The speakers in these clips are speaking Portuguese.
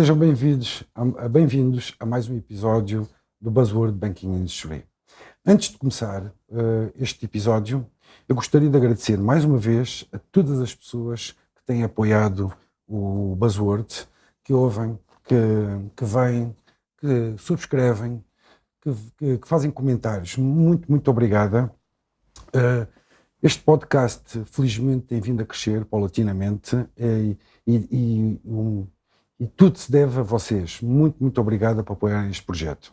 Sejam bem-vindos a mais um episódio do Buzzword Banking Industry. Antes de começar este episódio, eu gostaria de agradecer mais uma vez a todas as pessoas que têm apoiado o Buzzword, que ouvem, que vêm, que subscrevem, que fazem comentários. Muito obrigada. Este podcast, felizmente, tem vindo a crescer paulatinamente e tudo se deve a vocês. Muito obrigada por apoiarem este projeto.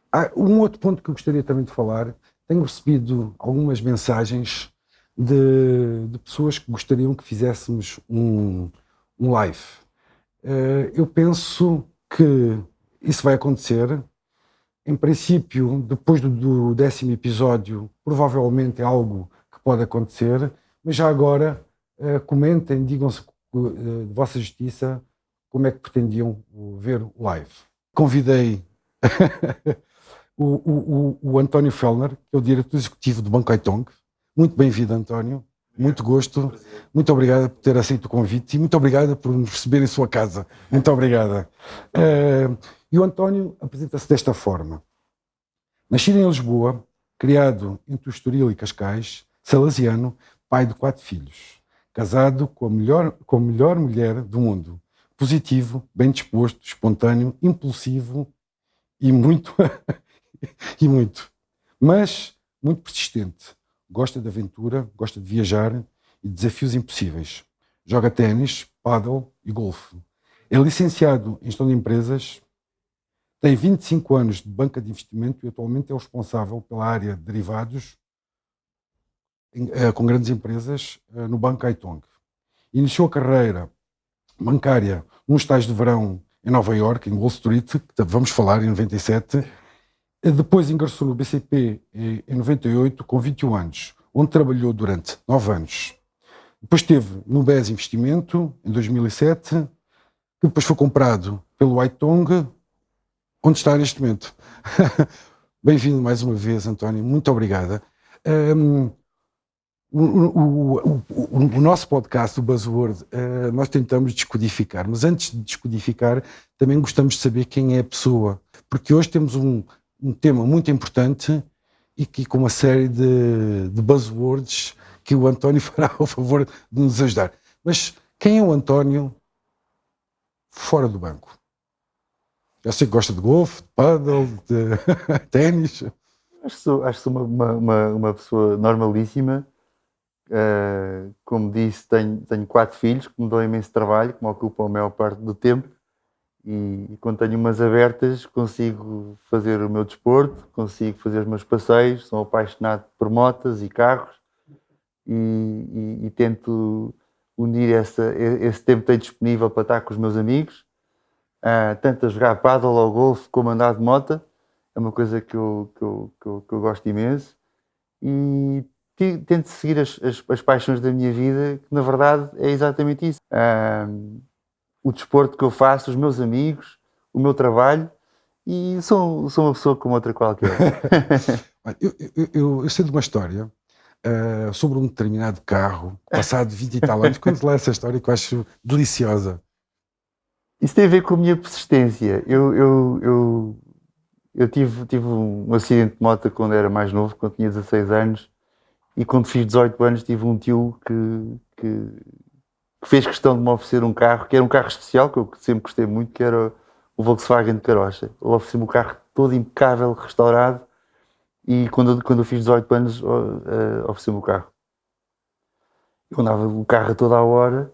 Há um outro ponto que eu gostaria também de falar. Tenho recebido algumas mensagens de pessoas que gostariam que fizéssemos um live. Eu penso que isso vai acontecer. Em princípio, depois do 10º episódio, provavelmente é algo que pode acontecer, mas já agora comentem, digam-se de vossa justiça como é que pretendiam ver o live. Convidei o António Fellner, que é o diretor executivo do Banco Haitong. Muito bem-vindo, António. Muito gosto. Muito obrigado por ter aceito o convite e muito obrigado por nos receber em sua casa. Muito obrigada. E o António apresenta-se desta forma. Nascido em Lisboa, criado entre o Estoril e Cascais, salesiano, pai de 4 filhos. Casado com a melhor mulher do mundo. Positivo, bem disposto, espontâneo, impulsivo e muito, mas muito persistente. Gosta de aventura, gosta de viajar e de desafios impossíveis. Joga ténis, pádel e golfe. É licenciado em gestão de empresas, tem 25 anos de banca de investimento e atualmente é o responsável pela área de derivados com grandes empresas no Banco Haitong. Iniciou a carreira bancária num estágio de verão em Nova Iorque, em Wall Street, que vamos falar, em 97. Depois ingressou no BCP em 98, com 21 anos, onde trabalhou durante 9 anos. Depois esteve no BES Investimento, em 2007, que depois foi comprado pelo Haitong, onde está neste momento. Bem-vindo mais uma vez, António. Muito obrigada. O nosso podcast, o Buzzword, nós tentamos descodificar, mas antes de descodificar, também gostamos de saber quem é a pessoa, porque hoje temos um tema muito importante e que com uma série de buzzwords que o António fará o favor de nos ajudar. Mas quem é o António fora do banco? Eu sei que gosta de golfe, de paddle, de ténis. Acho que sou uma pessoa normalíssima. Como disse, tenho 4 filhos que me dão imenso trabalho, que me ocupam a maior parte do tempo. E quando tenho umas abertas, consigo fazer o meu desporto, consigo fazer os meus passeios. Sou apaixonado por motas e carros e tento unir esse tempo que tenho disponível para estar com os meus amigos. Tanto a jogar paddle ou golfe como andar de moto, é uma coisa que eu gosto imenso e tento seguir as paixões da minha vida, que na verdade é exatamente isso. O desporto que eu faço, os meus amigos, o meu trabalho, e sou uma pessoa como outra qualquer. Eu sei de uma história sobre um determinado carro, passado 20 e tal anos, conto lá essa história que eu acho deliciosa. Isso tem a ver com a minha persistência. Eu tive um acidente de moto quando era mais novo, quando tinha 16 anos, e quando fiz 18 anos tive um tio que fez questão de me oferecer um carro, que era um carro especial, que eu sempre gostei muito, que era o Volkswagen de Carocha. Ele ofereceu-me o carro todo impecável, restaurado, e quando eu fiz 18 anos ofereceu-me o carro. Eu andava o carro a toda a hora,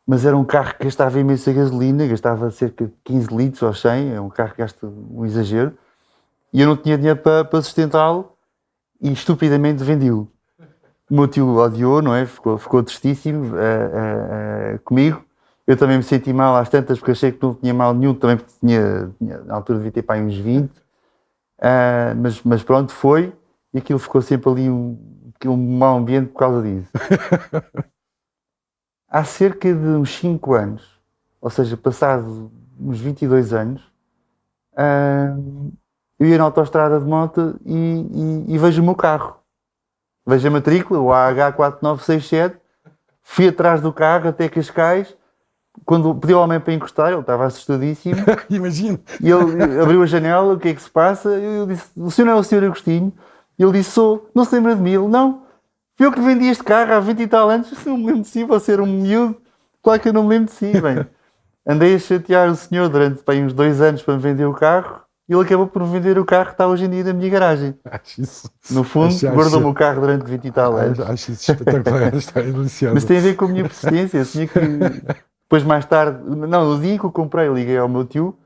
mas era um carro que gastava imensa gasolina, gastava cerca de 15 litros ou 100, é um carro que gasta um exagero, e eu não tinha dinheiro para sustentá-lo, e estupidamente vendi-o. O meu tio odiou, não é? Ficou tristíssimo comigo. Eu também me senti mal às tantas, porque achei que não tinha mal nenhum, também porque na altura devia ter para aí uns 20. Mas pronto, foi, e aquilo ficou sempre ali um mau ambiente por causa disso. Há cerca de uns 5 anos, ou seja, passado uns 22 anos, eu ia na autoestrada de moto e vejo o meu carro. Vejo a matrícula, o AH4967, fui atrás do carro até Cascais, quando pediu ao homem para encostar, ele estava assustadíssimo. Imagino. E ele abriu a janela, o que é que se passa? Eu disse, o senhor não é o senhor Agostinho? E ele disse, sou, não se lembra de mim? Ele, não, fui eu que vendi este carro há 20 e tal anos, não me lembro de si, você era um miúdo, claro que eu não me lembro de si. Bem, andei a chatear o senhor durante bem, uns 2 anos para me vender o carro, e ele acabou por me vender o carro que está hoje em dia na minha garagem. Acho isso. No fundo, guardou-me o carro durante 20 e tal anos. Acho isso espetacular, a história deliciosa. Mas tem a ver com a minha persistência. Eu tinha que, depois mais tarde, não, no dia que eu comprei, liguei ao meu tio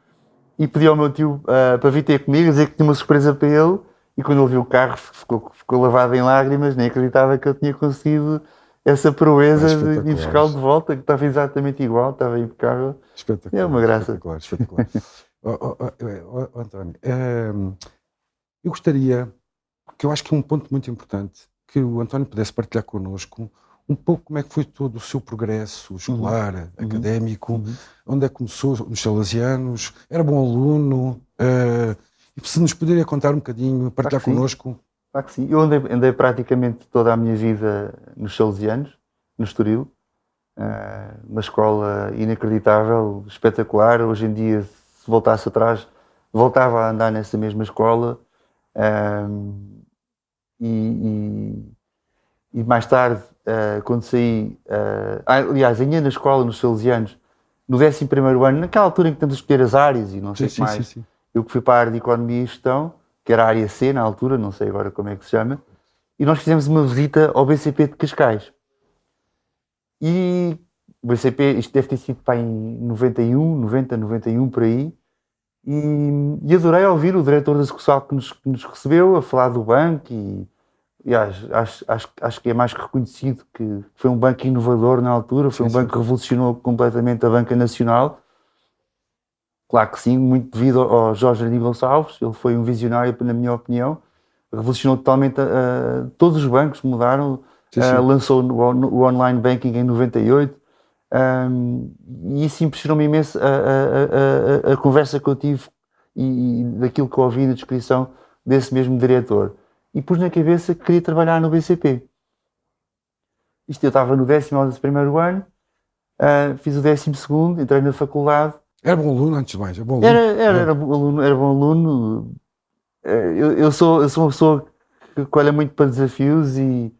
e pedi ao meu tio para vir ter comigo, dizer que tinha uma surpresa para ele. E quando ele viu o carro, ficou lavado em lágrimas, nem acreditava que eu tinha conseguido essa proeza de ir buscá-lo de volta, que estava exatamente igual, estava impecável. Espetacular. É uma graça. Espetacular. António, eu gostaria, que eu acho que é um ponto muito importante, que o António pudesse partilhar connosco um pouco como é que foi todo o seu progresso escolar, académico, onde é que começou nos Salesianos, era bom aluno, e se nos poderia contar um bocadinho, partilhar connosco. Claro que sim. Eu andei praticamente toda a minha vida nos Salesianos, no Estoril, uma escola inacreditável, espetacular. Hoje em dia, se voltasse atrás, voltava a andar nessa mesma escola. E mais tarde, quando saí, aliás, ainda na escola, nos Salesianos, no 11º ano, naquela altura em que temos de escolher as áreas e não sei o que mais, eu que fui para a área de Economia e Gestão, que era a área C na altura, não sei agora como é que se chama, e nós fizemos uma visita ao BCP de Cascais. E o BCP, isto deve ter sido para em 91, por aí, e adorei ouvir o diretor da sucursal que nos recebeu a falar do banco e acho que é mais que reconhecido que foi um banco inovador na altura, foi um banco que revolucionou completamente a banca nacional. Claro que sim, muito devido ao Jorge Arnido Gonçalves, ele foi um visionário, na minha opinião, revolucionou totalmente, todos os bancos mudaram, lançou o online banking em 98, e isso impressionou-me imenso a conversa que eu tive e daquilo que eu ouvi na descrição desse mesmo diretor. E pus na cabeça que queria trabalhar no BCP. Isto eu estava no 11º ano, fiz o 12º, entrei na faculdade. Era bom aluno, antes de mais? Era bom aluno? Era bom aluno. Eu sou uma pessoa que olha muito para desafios e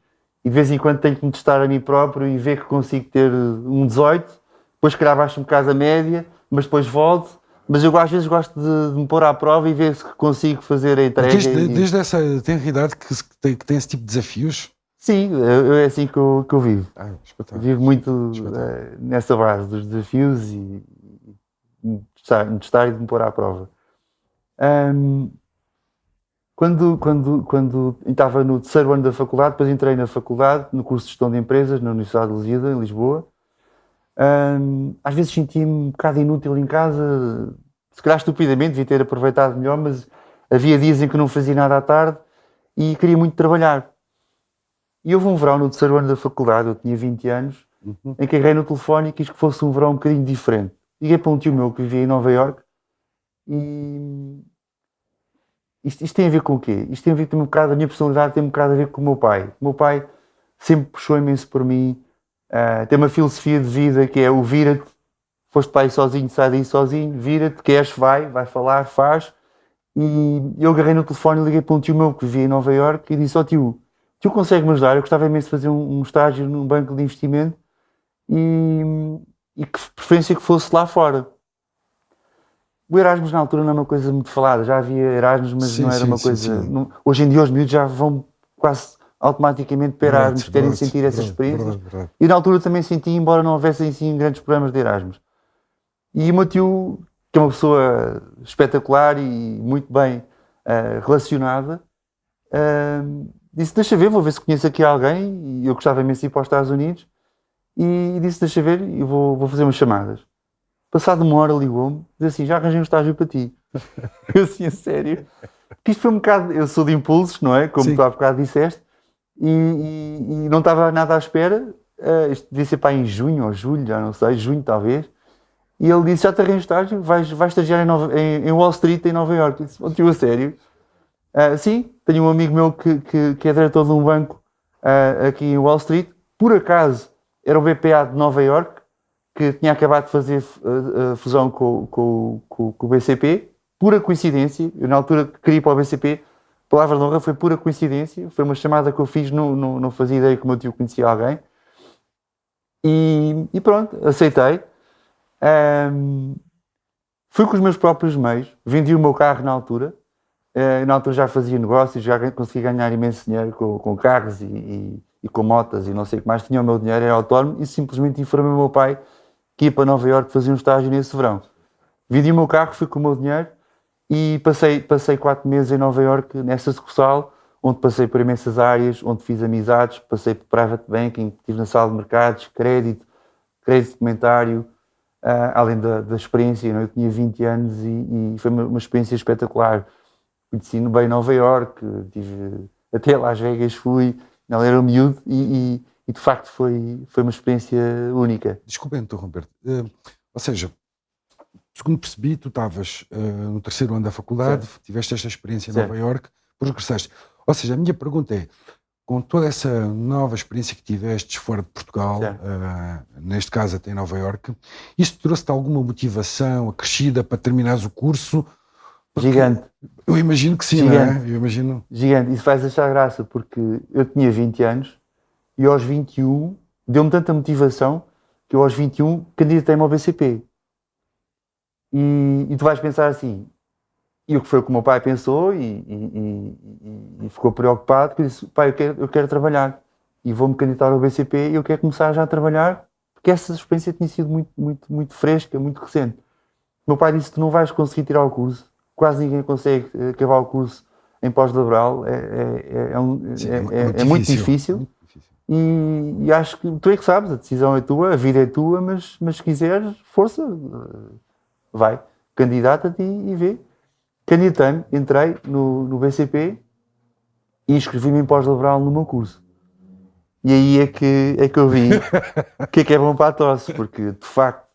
de vez em quando tenho que me testar a mim próprio e ver que consigo ter um 18, depois calhar baixo um bocado a média, mas depois volto. Mas eu às vezes gosto de me pôr à prova e ver se consigo fazer a entrega. Desde essa tenridade que tem esse tipo de desafios? Sim, é assim que eu vivo. Vivo muito nessa base dos desafios e de testar e de me pôr à prova. Quando estava no 3º ano da faculdade, depois entrei na faculdade, no curso de Gestão de Empresas, na Universidade de Lusíada, em Lisboa. Às vezes sentia-me um bocado inútil em casa, se calhar estupidamente, devia ter aproveitado melhor, mas havia dias em que não fazia nada à tarde e queria muito trabalhar. E houve um verão no 3º ano da faculdade, eu tinha 20 anos, em que agarrei no telefone e quis que fosse um verão um bocadinho diferente. Liguei para um tio meu que vivia em Nova Iorque e isto tem a ver com o quê? Isto tem a ver com um bocado, a minha personalidade tem um bocado a ver com o meu pai. O meu pai sempre puxou imenso por mim, tem uma filosofia de vida que é o vira-te, foste para aí sozinho, sai daí sozinho, vira-te, queres, vai falar, faz. E eu agarrei no telefone e liguei para um tio meu que vivia em Nova Iorque e disse ao tio consegue-me ajudar? Eu gostava imenso de fazer um estágio num banco de investimento e que preferência que fosse lá fora. O Erasmus na altura não é uma coisa muito falada, já havia Erasmus, mas não era uma coisa... Não, hoje em dia os miúdos já vão quase automaticamente para Erasmus, querem sentir essas experiências. E na altura também senti, embora não houvessem assim grandes programas de Erasmus. E o meu tio, que é uma pessoa espetacular e muito bem relacionada, disse, deixa ver, vou ver se conheço aqui alguém, e eu gostava imenso de ir para os Estados Unidos, e disse, deixa ver, e vou fazer umas chamadas. Passado uma hora ligou-me, disse assim, já arranjei um estágio para ti. Eu assim, a sério. Porque isto foi um bocado, eu sou de impulsos, não é? Como tu há bocado disseste, e não estava nada à espera, isto devia ser para em junho ou julho, já não sei, junho talvez, e ele disse, já te arranjo estágio, vais estagiar em Wall Street, em Nova Iorque. Eu disse, tio, a sério? Sim, tenho um amigo meu que é diretor de um banco aqui em Wall Street, por acaso era o BPA de Nova Iorque, que tinha acabado de fazer fusão com o BCP, pura coincidência. Eu, na altura, queria ir para o BCP, palavra de honra, foi pura coincidência. Foi uma chamada que eu fiz, não fazia ideia que o meu tio conhecia alguém. E pronto, aceitei. Fui com os meus próprios meios, vendi o meu carro na altura. Na altura já fazia negócios, já consegui ganhar imenso dinheiro com carros e com motas e não sei o que mais. Tinha o meu dinheiro, era autónomo, e simplesmente informei o meu pai que ia para Nova Iorque fazer um estágio nesse verão. Vendi o meu carro, fui com o meu dinheiro e passei 4 meses em Nova Iorque nessa sucursal, onde passei por imensas áreas, onde fiz amizades, passei por private banking, estive na sala de mercados, crédito documentário, além da experiência. Eu tinha 20 anos e foi uma experiência espetacular. Conheci bem Nova Iorque, até Las Vegas fui, não era miúdo e de facto foi uma experiência única. Desculpa interromper-te. Ou seja, segundo percebi, tu estavas no 3º ano da faculdade, certo, tiveste esta experiência em Nova Iorque, depois regressaste. Ou seja, a minha pergunta é, com toda essa nova experiência que tiveste fora de Portugal, neste caso até em Nova Iorque, isso trouxe-te alguma motivação acrescida para terminares o curso? Porque gigante. Eu imagino que sim, gigante. Não é? Eu imagino. Gigante. Isso faz achar graça, porque eu tinha 20 anos e aos 21 deu-me tanta motivação que eu aos 21 candidatei-me ao BCP. E tu vais pensar assim, e o que foi o que o meu pai pensou e ficou preocupado, que disse, pai, eu quero trabalhar e vou-me candidatar ao BCP e eu quero começar já a trabalhar, porque essa experiência tinha sido muito fresca, muito recente. O meu pai disse, tu não vais conseguir tirar o curso, quase ninguém consegue acabar o curso em pós-laboral, é muito difícil. E acho que tu é que sabes, a decisão é tua, a vida é tua, mas se quiseres, força, vai, candidata-te e vê. Candidatei-me, entrei no BCP e inscrevi-me em pós-laboral no meu curso. E aí é que eu vi o que é bom para a tosse, porque de facto,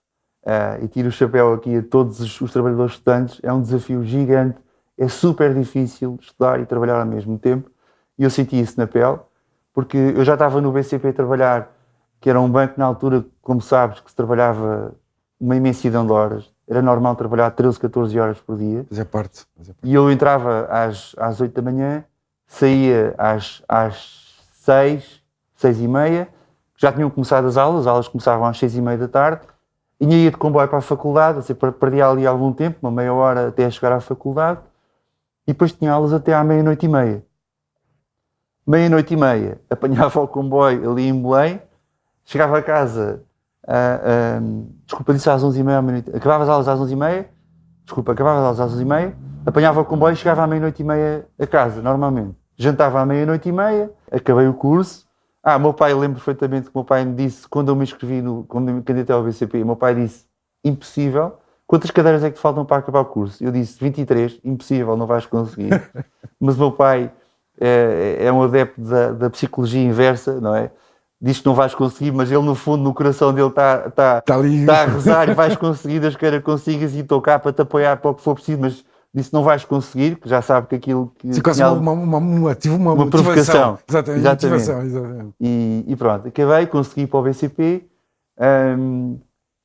e tiro o chapéu aqui a todos os trabalhadores estudantes, é um desafio gigante, é super difícil estudar e trabalhar ao mesmo tempo, e eu senti isso na pele, porque eu já estava no BCP a trabalhar, que era um banco na altura, como sabes, que se trabalhava uma imensidão de horas, era normal trabalhar 13, 14 horas por dia. Fazia parte. E eu entrava às 8 da manhã, saía às 6, 6h30, já tinham começado as aulas começavam às 6h30 da tarde, e ia de comboio para a faculdade, assim, perdia ali algum tempo, uma meia hora até chegar à faculdade, e depois tinha aulas até à meia-noite e meia. Meia-noite e meia, apanhava o comboio ali em Belém, chegava a casa, desculpa, disse às 11h30, acabava as aulas às 11h30, apanhava o comboio e chegava à meia-noite e meia a casa, normalmente. Jantava à meia-noite e meia, acabei o curso. O meu pai, eu lembro perfeitamente que o meu pai me disse, quando eu me inscrevi, quando eu me candidatei ao BCP, o meu pai disse, impossível, quantas cadeiras é que te faltam para acabar o curso? Eu disse, 23, impossível, não vais conseguir. Mas o meu pai é um adepto da psicologia inversa, não é? Diz que não vais conseguir, mas ele no fundo, no coração dele está a rezar e vais conseguir, Deus queira consigas e estou cá para te apoiar para o que for preciso, mas disse não vais conseguir, que já sabe que aquilo que... Sim, quase tive uma provocação. Exatamente. E pronto, acabei, consegui ir para o BCP,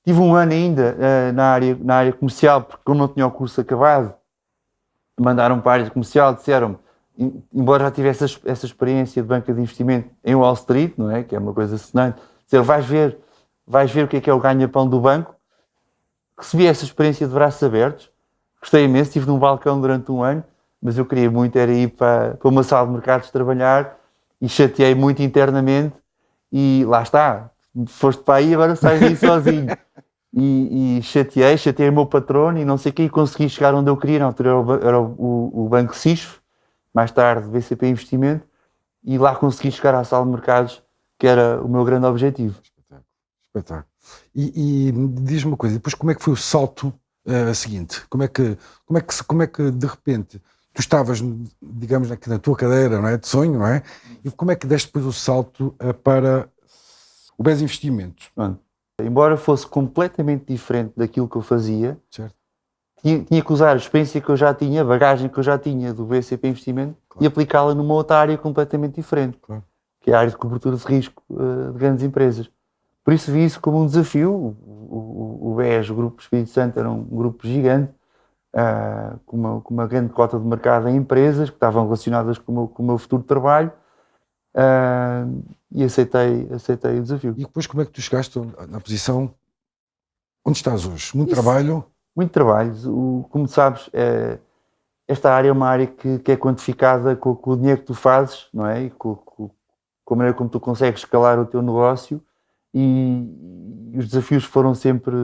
tive um ano ainda na área comercial, porque como não tinha o curso acabado, mandaram para a área comercial, disseram-me, embora já tivesse essa experiência de banca de investimento em Wall Street, não é? Que é uma coisa assinante, dizer, vais ver o que é o ganha-pão do banco. Recebi essa experiência de braços abertos, gostei imenso, estive num balcão durante um ano, mas eu queria muito era ir para uma sala de mercados trabalhar e chateei muito internamente e lá está, foste para aí, agora sais aí sozinho. E chateei o meu patrono e não sei o quê, e consegui chegar onde eu queria. Na altura era o Banco CISF, mais tarde BCP Investimento, e lá consegui chegar à sala de mercados, que era o meu grande objetivo. Espetáculo. E diz-me uma coisa, depois como é que foi o salto seguinte? Como é que de repente tu estavas, digamos, na tua cadeira, não é, de sonho, não é? E como é que deste depois o salto para o BES Investimentos? Pronto. Embora fosse completamente diferente daquilo que eu fazia, certo, tinha que usar a experiência que eu já tinha, a bagagem que eu já tinha do BCP Investimento, claro, e aplicá-la numa outra área completamente diferente, claro, que é a área de cobertura de risco de grandes empresas. Por isso vi isso como um desafio. o BES, o Grupo Espírito Santo, era um grupo gigante, com uma grande cota de mercado em empresas que estavam relacionadas com o meu futuro trabalho, e aceitei o desafio. E depois como é que tu chegaste na posição onde estás hoje? Muito Isso. trabalho? Muito trabalho. Como sabes, esta área é uma área que é quantificada com o dinheiro que tu fazes, não é? E com a maneira como tu consegues escalar o teu negócio, e os desafios foram sempre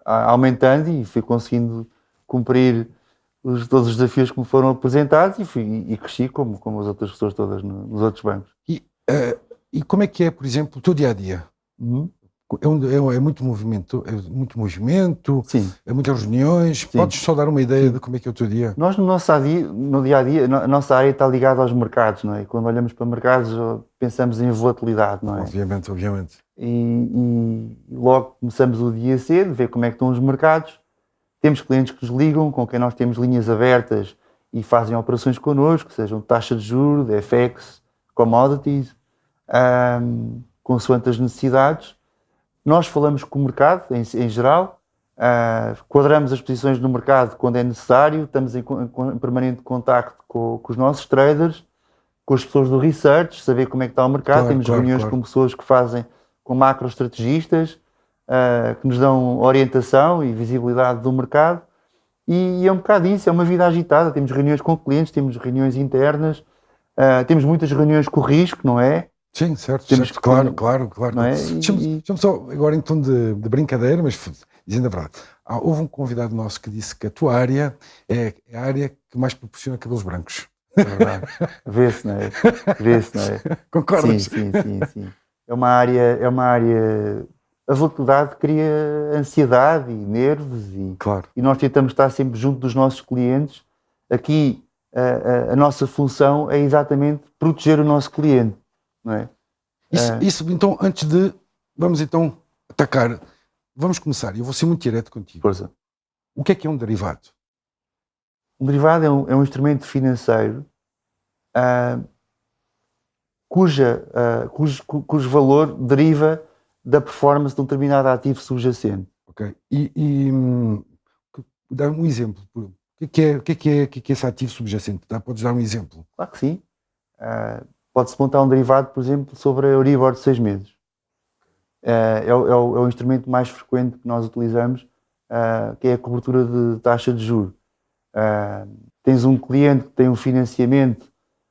aumentando e fui conseguindo cumprir todos os desafios que me foram apresentados e cresci como as outras pessoas todas nos outros bancos. E como é que é, por exemplo, o teu dia-a-dia? Uhum. É muito movimento, Sim. é muitas reuniões. Sim. Podes só dar uma ideia de como é que é o teu dia? Nós, no dia-a-dia, a nossa área está ligada aos mercados, não é? E quando olhamos para mercados, pensamos em volatilidade, não é? Obviamente. E logo começamos o dia cedo, ver como é que estão os mercados. Temos clientes que nos ligam, com quem nós temos linhas abertas e fazem operações connosco, sejam taxa de juros, de FX, commodities, consoante as necessidades. Nós falamos com o mercado, em geral, quadramos as posições no mercado quando é necessário, estamos em permanente contacto com os nossos traders, com as pessoas do research, saber como é que está o mercado. Temos reuniões com pessoas que fazem, com macroestrategistas, que nos dão orientação e visibilidade do mercado, e é um bocado isso, é uma vida agitada. Temos reuniões com clientes, temos reuniões internas, temos muitas reuniões com o risco, não é? Sim, certo. Claro. Não é? Deixa-me só, agora em tom de brincadeira, mas dizendo a verdade, houve um convidado nosso que disse que a tua área é a área que mais proporciona cabelos brancos. É verdade. Vê-se, não é? Concordas? Sim. É uma área... A volatilidade cria ansiedade e nervos, Claro. E nós tentamos estar sempre junto dos nossos clientes. Aqui, a nossa função é exatamente proteger o nosso cliente, não é? Isso, então, vamos então atacar, vamos começar, eu vou ser muito direto contigo. Força. O que é um derivado? Um derivado é um instrumento financeiro cujo valor deriva da performance de um determinado ativo subjacente. Ok. Dá um exemplo. O que é esse ativo subjacente? Podes dar um exemplo? Claro que sim. Pode-se montar um derivado, por exemplo, sobre a Euribor de 6 meses. É o instrumento mais frequente que nós utilizamos, que é a cobertura de taxa de juros. Tens um cliente que tem um financiamento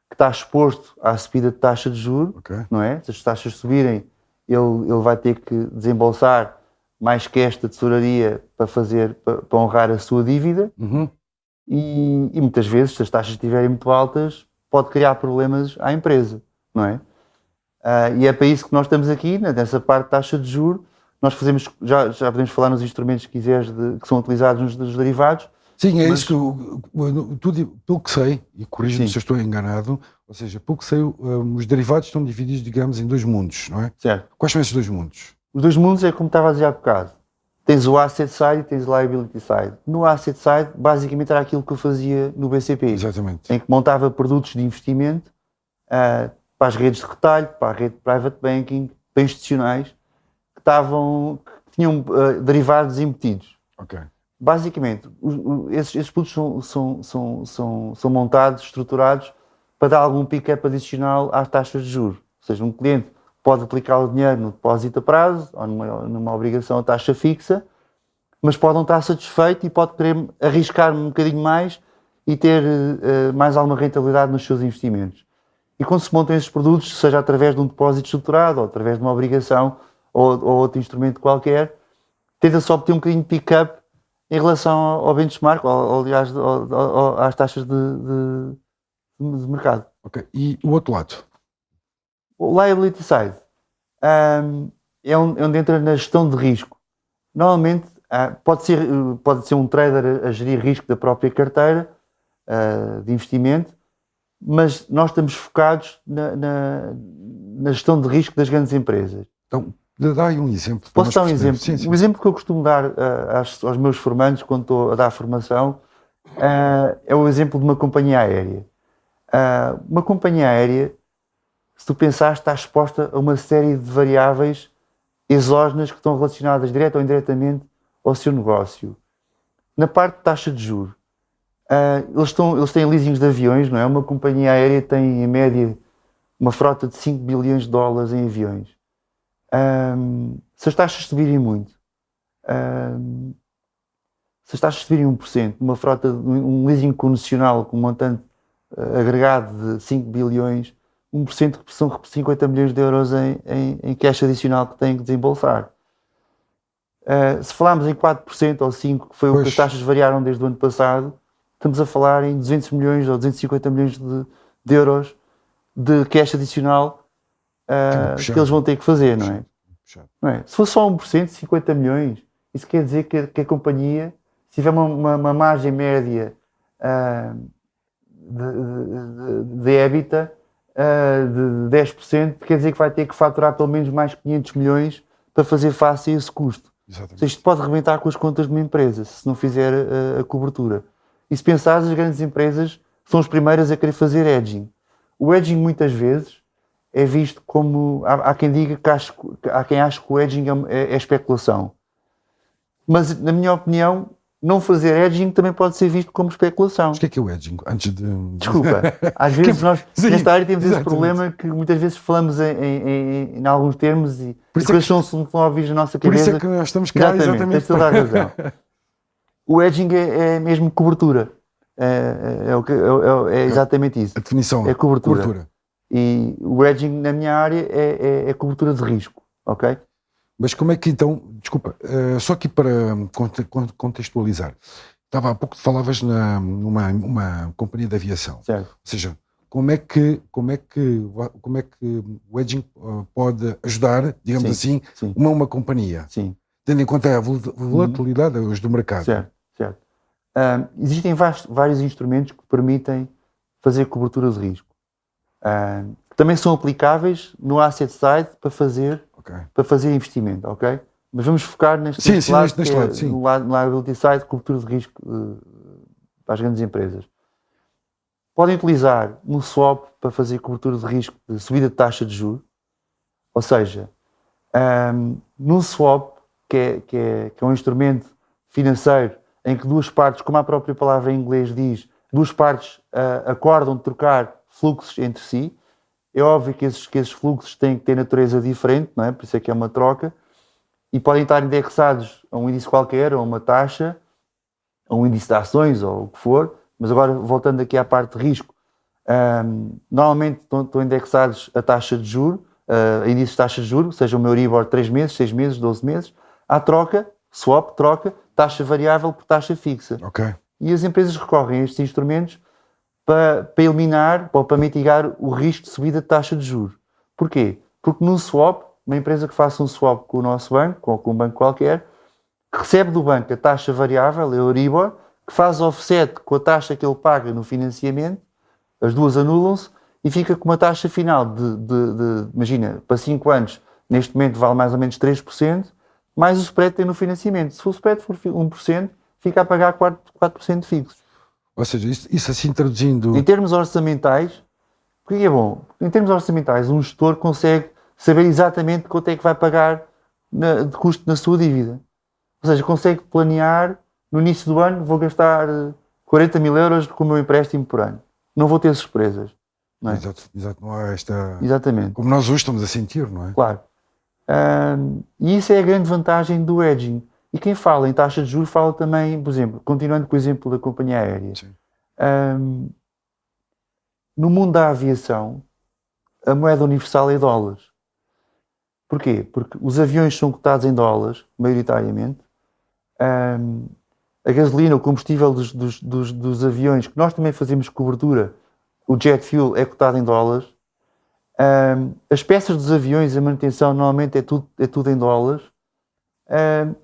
que está exposto à subida de taxa de juros, não é? Se as taxas subirem, ele vai ter que desembolsar mais cash da tesouraria para honrar a sua dívida. Uhum. E muitas vezes, se as taxas estiverem muito altas, pode criar problemas à empresa, não é? E é para isso que nós estamos aqui, nessa parte de taxa de juros. Nós fazemos, já podemos falar nos instrumentos que quiseres que são utilizados nos derivados. Sim, isso que pelo que sei, e corrijo-me se eu estou enganado, ou seja, pelo que sei, os derivados estão divididos, digamos, em dois mundos, não é? Certo. Quais são esses dois mundos? Os dois mundos é como estava a dizer há bocado. Tens o asset side e tens o liability side. No asset side, basicamente era aquilo que eu fazia no BCP. Exatamente. Em que montava produtos de investimento para as redes de retalho, para a rede de private banking, para institucionais, que tinham derivados embutidos. Ok. Basicamente, esses produtos são montados, estruturados, para dar algum pick-up adicional às taxas de juros. Ou seja, um cliente pode aplicar o dinheiro no depósito a prazo ou numa obrigação a taxa fixa, mas pode não estar satisfeito e pode querer arriscar um bocadinho mais e ter mais alguma rentabilidade nos seus investimentos. E quando se montam esses produtos, seja através de um depósito estruturado ou através de uma obrigação ou outro instrumento qualquer, tenta-se obter um bocadinho de pick-up em relação ao benchmark, ou aliás, às taxas de mercado. Ok. E o outro lado? O liability side é onde entra na gestão de risco. Normalmente pode ser um trader a gerir risco da própria carteira de investimento, mas nós estamos focados na gestão de risco das grandes empresas. Então, dá aí um exemplo. Posso dar um exemplo? Sim. O exemplo que eu costumo dar aos meus formandos quando estou a dar formação é o exemplo de uma companhia aérea. Uma companhia aérea, se tu pensares, está exposta a uma série de variáveis exógenas que estão relacionadas direta ou indiretamente ao seu negócio. Na parte de taxa de juros, eles têm leasings de aviões, não é? Uma companhia aérea tem, em média, uma frota de 5 bilhões de dólares em aviões. Se as taxas subirem muito, se as taxas subirem 1%, uma frota, um leasing condicional com um montante agregado de 5 bilhões, 1% são 50 milhões de euros em cash adicional que têm que desembolsar. Se falarmos em 4% ou 5%, que foi o que as taxas variaram desde o ano passado, estamos a falar em 200 milhões ou 250 milhões de euros de cash adicional que eles vão ter que fazer, não é? Não é? Se fosse só 1%, 50 milhões, isso quer dizer que a companhia, se tiver uma margem média de EBITDA de 10%, quer dizer que vai ter que faturar pelo menos mais 500 milhões para fazer face a esse custo. Exatamente. Isto pode rebentar com as contas de uma empresa, se não fizer a cobertura. E se pensares, as grandes empresas são as primeiras a querer fazer hedging. O hedging, muitas vezes, é visto como... Há quem diga há quem ache que o hedging é especulação. Mas, na minha opinião, não fazer hedging também pode ser visto como especulação. Mas o que é o hedging? Antes de... Desculpa. Às vezes nós, nesta área, temos esse problema que muitas vezes falamos em alguns termos e as coisas não estão óbvias na nossa cabeça. Por isso é que nós estamos cá, exatamente. Tens toda a razão. O hedging é mesmo cobertura. É exatamente isso. A definição é cobertura. E o hedging, na minha área, é cobertura de risco. Ok? Mas como é que então, desculpa, só aqui para contextualizar, há pouco falavas numa companhia de aviação, certo. Ou seja, como é que o hedging pode ajudar, digamos sim, assim, sim. Uma companhia, sim. Tendo em conta a volatilidade hoje do mercado. Certo. Existem vários instrumentos que permitem fazer cobertura de risco, que também são aplicáveis no asset side para fazer investimento, ok? Mas vamos focar neste lado, no liability side, cobertura de risco para as grandes empresas. Podem utilizar um swap para fazer cobertura de risco de subida de taxa de juros, ou seja, num swap, que é um instrumento financeiro em que duas partes, como a própria palavra em inglês diz, duas partes acordam de trocar fluxos entre si. É óbvio que esses fluxos têm que ter natureza diferente, não é? Por isso é que é uma troca, e podem estar indexados a um índice qualquer, a uma taxa, a um índice de ações ou o que for, mas agora voltando aqui à parte de risco, normalmente estão indexados a taxa de juros, a índices de taxa de juros, seja o meu Euribor 3 meses, 6 meses, 12 meses, há troca, swap, taxa variável por taxa fixa. Okay. E as empresas recorrem a estes instrumentos para eliminar ou para mitigar o risco de subida de taxa de juros. Porquê? Porque no swap, uma empresa que faça um swap com o nosso banco, ou com um banco qualquer, que recebe do banco a taxa variável, a Euribor, que faz offset com a taxa que ele paga no financiamento, as duas anulam-se e fica com uma taxa final imagina, para 5 anos, neste momento vale mais ou menos 3%, mais o spread que tem no financiamento. Se o spread for 1%, fica a pagar 4% fixos. Ou seja, isso assim traduzindo... Em termos orçamentais, o que é bom? Em termos orçamentais, um gestor consegue saber exatamente quanto é que vai pagar de custo na sua dívida. Ou seja, consegue planear, no início do ano, vou gastar 40 mil euros com o meu empréstimo por ano. Não vou ter surpresas. Não é? Exato, não há esta... Exatamente. Como nós hoje estamos a sentir, não é? Claro. E isso é a grande vantagem do hedging. E quem fala em taxa de juros fala também, por exemplo, continuando com o exemplo da companhia aérea. No mundo da aviação, a moeda universal é dólares. Porquê? Porque os aviões são cotados em dólares, maioritariamente. A gasolina, o combustível dos aviões, que nós também fazemos cobertura, o jet fuel é cotado em dólares. As peças dos aviões, a manutenção, normalmente é tudo em dólares.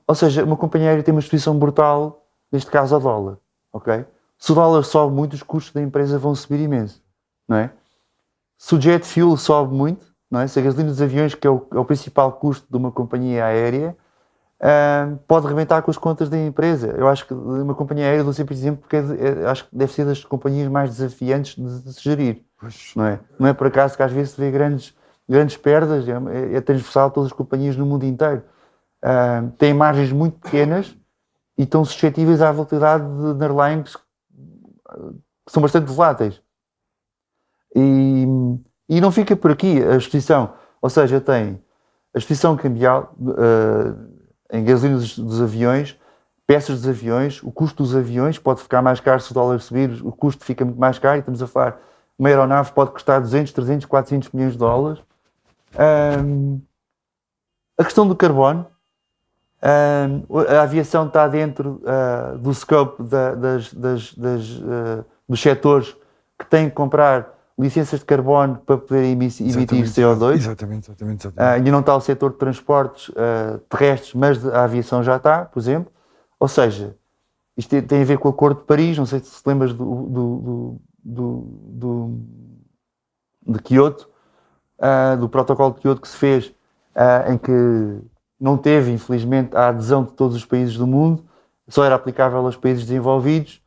Ou seja, uma companhia aérea tem uma exposição brutal, neste caso ao dólar. Okay? Se o dólar sobe muito, os custos da empresa vão subir imenso. Não é? Se o jet fuel sobe muito, não é? Se a gasolina dos aviões, que é o principal custo de uma companhia aérea, pode rebentar com as contas da empresa. Eu acho que uma companhia aérea, dou sempre exemplo, porque acho que deve ser das companhias mais desafiantes de se gerir. Não é? Não é por acaso que às vezes se vê grandes grandes perdas, é transversal a todas as companhias no mundo inteiro. Têm margens muito pequenas e estão suscetíveis à volatilidade de airlines que são bastante voláteis. E não fica por aqui a exposição, ou seja, tem a exposição cambial em gasolina dos aviões, peças dos aviões, o custo dos aviões pode ficar mais caro se o dólar subir, o custo fica muito mais caro e estamos a falar, uma aeronave pode custar 200, 300, 400 milhões de dólares. A questão do carbono, a aviação está dentro do scope dos setores que têm que comprar licenças de carbono para poder emitir CO2. Exatamente. Ainda não está o setor de transportes terrestres, mas a aviação já está, por exemplo. Ou seja, isto tem a ver com o Acordo de Paris, não sei se te lembras de Kyoto, do protocolo de Kyoto que se fez, em que não teve, infelizmente, a adesão de todos os países do mundo, só era aplicável aos países desenvolvidos.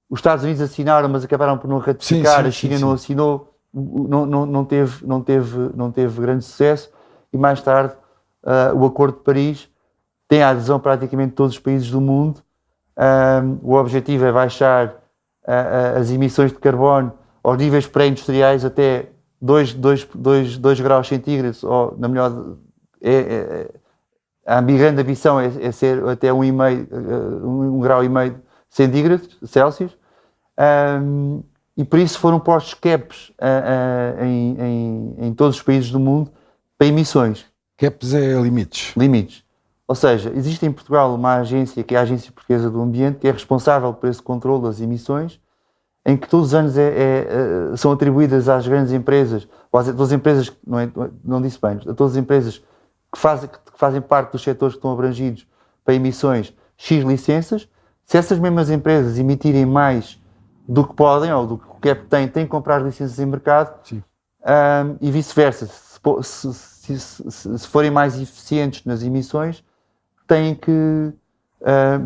Os Estados Unidos assinaram, mas acabaram por não ratificar, a China não assinou, não teve grande sucesso, e mais tarde o Acordo de Paris tem a adesão praticamente de todos os países do mundo. O objetivo é baixar as emissões de carbono aos níveis pré-industriais até 2 graus centígrados, ou na melhor... A grande ambição é ser até 1,5 grau centígrados Celsius, e por isso foram postos caps em todos os países do mundo para emissões. Caps é limites. Limites. Ou seja, existe em Portugal uma agência, que é a Agência Portuguesa do Ambiente, que é responsável por esse controle das emissões, em que todos os anos são atribuídas às grandes empresas, ou às todas as empresas, não disse bem, a todas as empresas que fazem parte dos setores que estão abrangidos para emissões, X licenças. Se essas mesmas empresas emitirem mais do que podem, ou do que o CAP tem que comprar licenças em mercado, e vice-versa. Se forem mais eficientes nas emissões,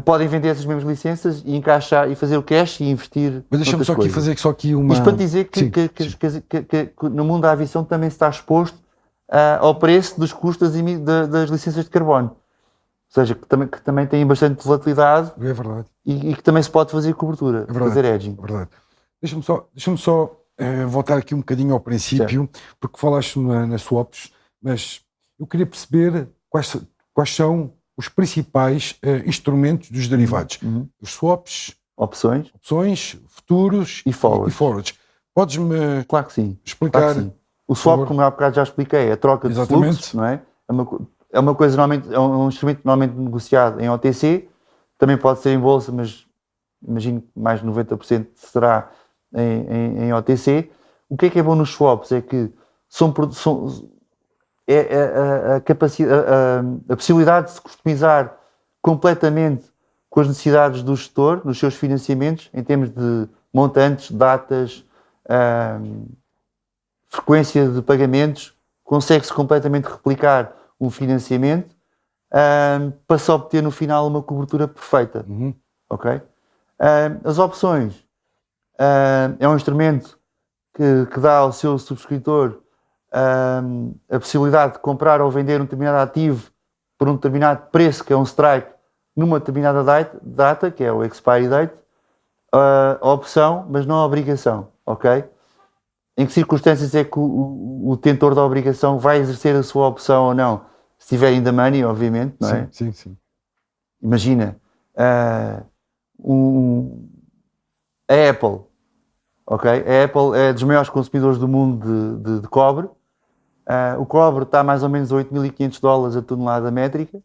podem vender essas mesmas licenças e encaixar e fazer o cash e investir. Mas deixa-me só aqui fazer uma... Isto para dizer que no mundo da aviação também se está exposto ao preço dos custos das licenças de carbono. Ou seja, que também têm bastante volatilidade. É verdade. E que também se pode fazer cobertura, fazer hedging. É verdade. Deixa-me só voltar aqui um bocadinho ao princípio, porque falaste nas swaps, mas eu queria perceber quais são os principais instrumentos dos derivados. Os swaps, opções, futuros e forwards. Podes-me claro que sim. explicar? Claro que sim. O swap, como há bocado já expliquei, é a troca de fluxos, não é? É uma coisa, normalmente, é um instrumento normalmente negociado em OTC, também pode ser em bolsa, mas imagino que mais de 90% será em OTC. O que é bom nos swaps é que a possibilidade de se customizar completamente com as necessidades do gestor, nos seus financiamentos, em termos de montantes, datas, frequência de pagamentos, consegue-se completamente replicar um financiamento para se obter no final uma cobertura perfeita. Okay? As opções é um instrumento que dá ao seu subscritor a possibilidade de comprar ou vender um determinado ativo por um determinado preço, que é um strike, numa determinada data, que é o expiry date, a opção, mas não a obrigação. Ok? Em que circunstâncias é que o detentor da obrigação vai exercer a sua opção ou não? Se tiver in the money, obviamente, não é? Sim. Imagina, a Apple, ok? A Apple é dos maiores consumidores do mundo de cobre. O cobre está mais ou menos a $8.500 a tonelada métrica.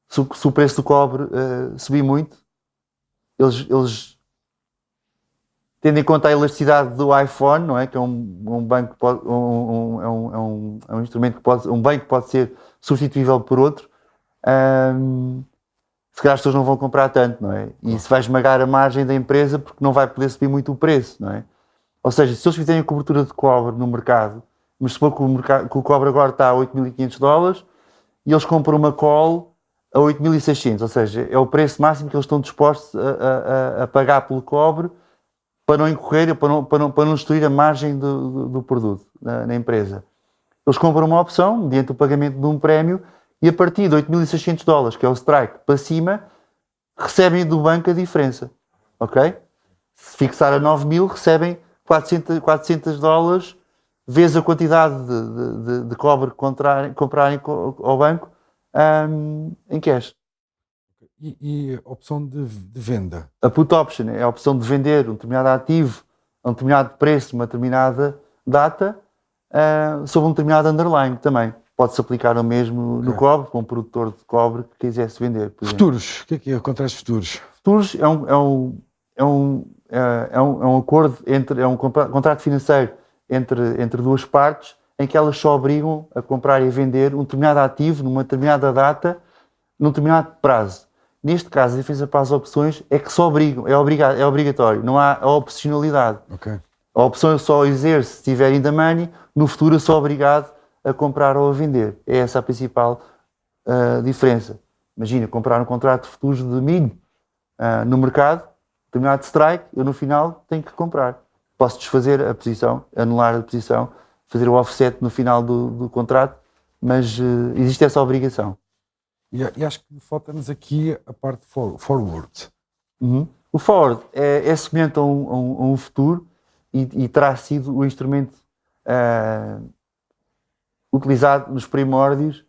Se o preço do cobre subir muito, eles tendo em conta a elasticidade do iPhone, não é? Que é um banco, um instrumento um bem que pode ser substituível por outro, se calhar as pessoas não vão comprar tanto, não é? E isso vai esmagar a margem da empresa porque não vai poder subir muito o preço, não é? Ou seja, se eles fizerem a cobertura de cobre no mercado, mas supor que o cobre agora está a $8.500 e eles compram uma call a 8.600, ou seja, é o preço máximo que eles estão dispostos a pagar pelo cobre para não incorrer, para não destruir a margem do produto na empresa. Eles compram uma opção, mediante o pagamento de um prémio, e a partir de $8.600, que é o strike, para cima, recebem do banco a diferença. Ok? Se fixar a 9.000, recebem $400 vezes a quantidade de cobre que comprarem ao banco em cash. E a opção de venda? A put option é a opção de vender um determinado ativo a um determinado preço, uma determinada data, sob um determinado underlying também. Pode-se aplicar o mesmo no cobre, para um produtor de cobre que quisesse vender. Futuros, o que é contratos futuros? Futuros é um acordo é um contrato financeiro entre duas partes em que elas só obrigam a comprar e vender um determinado ativo numa determinada data, num determinado prazo. Neste caso, a diferença para as opções é que só obrigam, é obrigatório, não há a opcionalidade. Okay. A opção eu só exerço se tiver in the money, no futuro eu sou obrigado a comprar ou a vender. É essa a principal diferença. Imagina, comprar um contrato de futuros de milho no mercado, determinado strike, eu no final tenho que comprar. Posso desfazer a posição, anular a posição, fazer o offset no final do contrato, mas existe essa obrigação. E acho que falta-nos aqui a parte forward. Uhum. O forward é semelhante a um futuro e terá sido o instrumento utilizado nos primórdios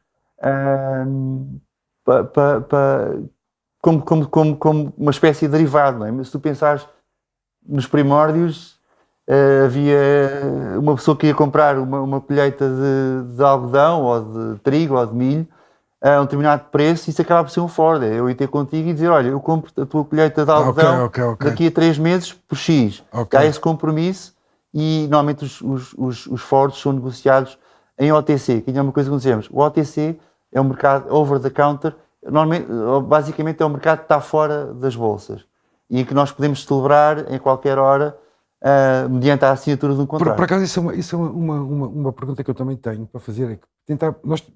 como uma espécie de derivado. Não é? Mas se tu pensares nos primórdios, havia uma pessoa que ia comprar uma colheita de algodão ou de trigo ou de milho a um determinado preço, e isso acaba por ser um forward. Eu ia ter contigo e dizer, olha, eu compro a tua colheita de algodão daqui a 3 meses por X. Há esse compromisso e normalmente os forwards são negociados em OTC, que é uma coisa que conhecemos. O OTC é um mercado over the counter, normalmente, basicamente é um mercado que está fora das bolsas e em que nós podemos celebrar em qualquer hora mediante a assinatura de um contrato. Por acaso, isso é uma pergunta que eu também tenho para fazer. É que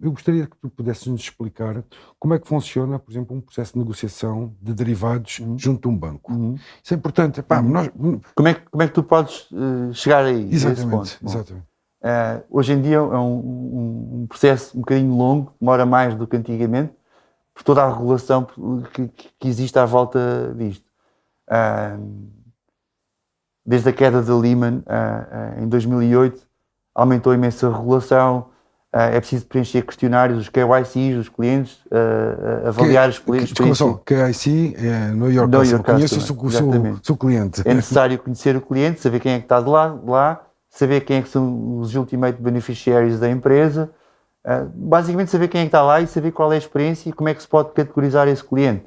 eu gostaria que tu pudesses nos explicar como é que funciona, por exemplo, um processo de negociação de derivados junto a um banco. Isso é importante. Como é que tu podes chegar aí? Exatamente. Hoje em dia é um processo um bocadinho longo, demora mais do que antigamente, por toda a regulação que existe à volta disto. Desde a queda de Lehman em 2008, aumentou imenso a regulação, é preciso preencher questionários, os KYCs dos clientes, avaliar os clientes. KYC é Know Your Customer, conheço o seu cliente. É necessário conhecer o cliente, saber quem é que está de lá, saber quem é que são os ultimate beneficiaries da empresa, basicamente saber quem é que está lá e saber qual é a experiência e como é que se pode categorizar esse cliente.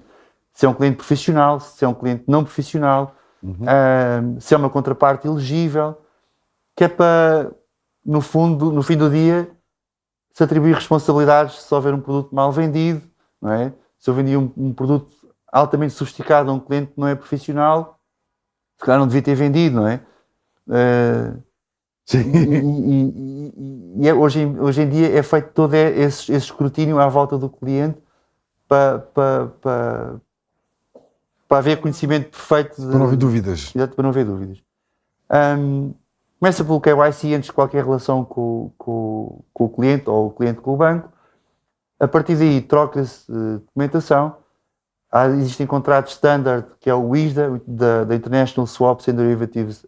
Se é um cliente profissional, se é um cliente não profissional, se é uma contraparte elegível, que é para, no fundo, no fim do dia, se atribuir responsabilidades se houver um produto mal vendido, não é? Se eu vendi um produto altamente sofisticado a um cliente que não é profissional, se calhar não devia ter vendido, não é? Sim. Hoje em dia é feito todo esse escrutínio à volta do cliente para haver conhecimento perfeito. Para não haver dúvidas. Exato, para não haver dúvidas. Começa pelo KYC antes de qualquer relação com o cliente ou o cliente com o banco. A partir daí troca-se documentação. Existem contratos standard, que é o WISDA, da International Swaps and Derivatives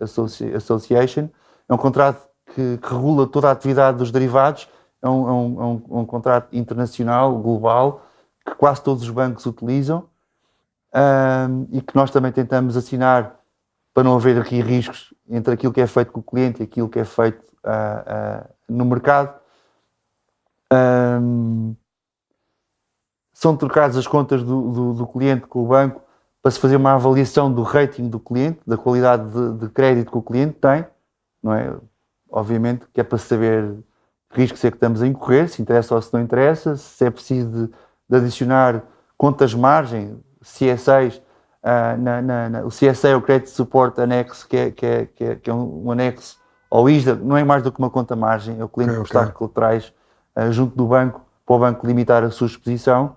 Association. É um contrato que regula toda a atividade dos derivados. É um contrato internacional, global, que quase todos os bancos utilizam e que nós também tentamos assinar para não haver aqui riscos entre aquilo que é feito com o cliente e aquilo que é feito no mercado. São trocadas as contas do cliente com o banco para se fazer uma avaliação do rating do cliente, da qualidade de crédito que o cliente tem, não é? Obviamente que é para saber que riscos é que estamos a incorrer, se interessa ou se não interessa, se é preciso de adicionar contas margem, CSAs, o CSA é o Credit Support Anexo, que é um anexo ao ISDA, não é mais do que uma conta margem, é o cliente prestar colaterais junto do banco, para o banco limitar a sua exposição.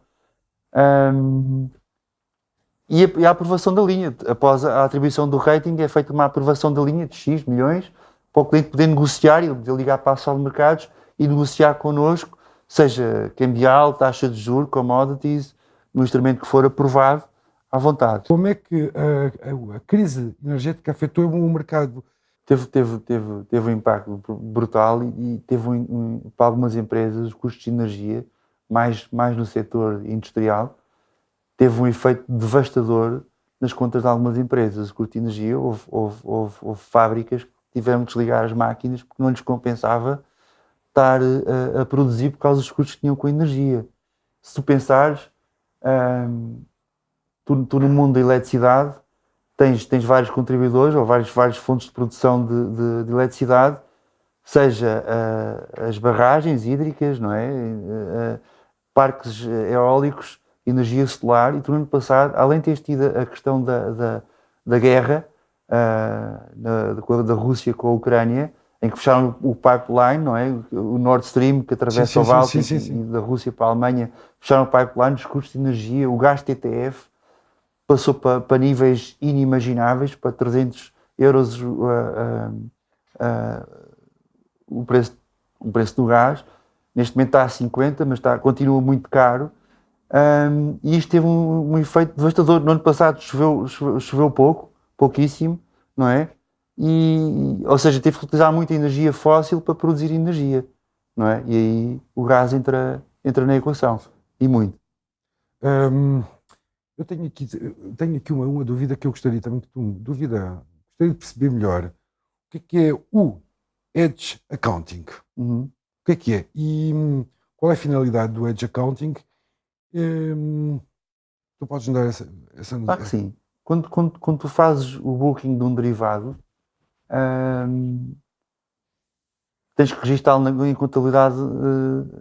E a aprovação da linha, após a atribuição do rating, é feita uma aprovação da linha de X milhões, para o cliente poder negociar e ligar para a sala de mercados e negociar connosco, seja cambial, taxa de juros, commodities, no instrumento que for aprovado, à vontade. Como é que a crise energética afetou o mercado? Teve um impacto brutal e teve para algumas empresas os custos de energia, mais no setor industrial, teve um efeito devastador nas contas de algumas empresas. O custo de energia, houve fábricas que tiveram que desligar as máquinas porque não lhes compensava estar a produzir por causa dos custos que tinham com a energia. Se tu pensares, tu no mundo da eletricidade tens vários contribuidores ou várias fontes de produção de eletricidade, seja as barragens hídricas, não é? Parques eólicos, energia solar, e tu no ano passado, além de teres tido a questão da guerra da Rússia com a Ucrânia, em que fecharam o pipeline, não é? O Nord Stream, que atravessa o Báltico, e da Rússia para a Alemanha, fecharam o pipeline, os custos de energia, o gás TTF passou para níveis inimagináveis, para 300 euros o preço do gás. Neste momento está a 50, mas continua muito caro. E isto teve um efeito devastador. No ano passado choveu pouquíssimo, não é? Ou seja, teve que utilizar muita energia fóssil para produzir energia, não é? E aí o gás entra na equação, e muito. Eu tenho aqui uma dúvida que eu gostaria também gostaria de perceber melhor. O que é o Edge Accounting? Uhum. O que é? E qual é a finalidade do Edge Accounting? Tu podes dar essa Claro que sim. Quando tu fazes o booking de um derivado, tens que registá-lo em contabilidade